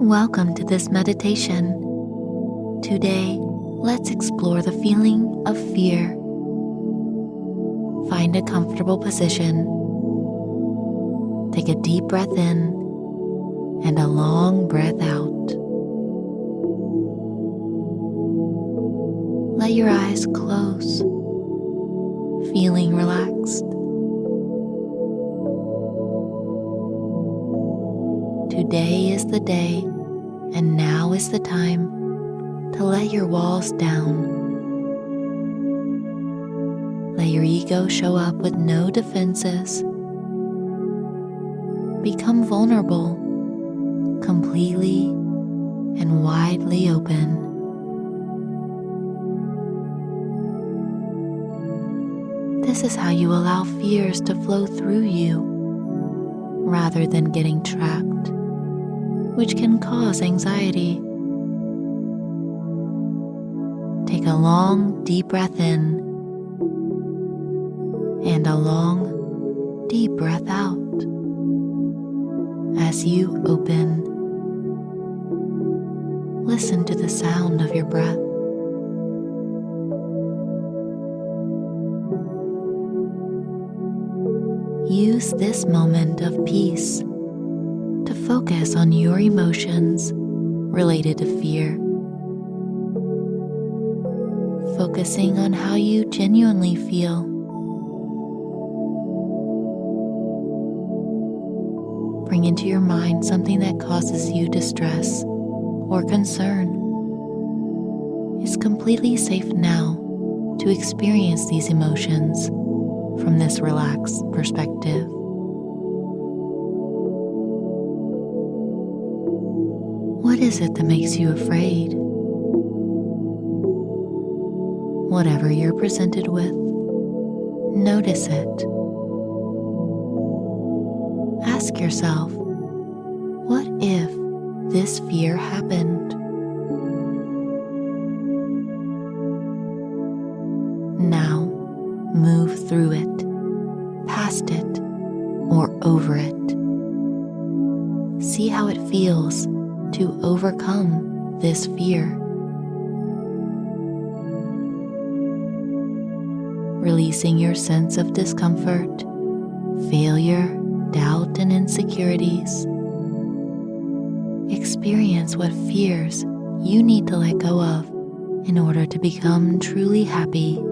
Welcome to this meditation. Today, let's explore the feeling of fear. Find a comfortable position. Take a deep breath in and a long breath out. Let your eyes close, feeling relaxed. Today is the day, and now is the time to let your walls down. Let your ego show up with no defenses. Become vulnerable, completely and widely open. This is how you allow fears to flow through you, rather than getting trapped, which can cause anxiety. Take a long, deep breath in and a long, deep breath out. As you open, listen to the sound of your breath. Use this moment of peace to focus on your emotions related to fear, focusing on how you genuinely feel. Bring into your mind something that causes you distress or concern. It's completely safe now to experience these emotions from this relaxed perspective. What is it that makes you afraid? Whatever you're presented with, notice it. Ask yourself, what if this fear happened? Now, move through it, past it, or over it. See how it feels to overcome this fear. Releasing your sense of discomfort, failure, doubt, and insecurities. Experience what fears you need to let go of in order to become truly happy.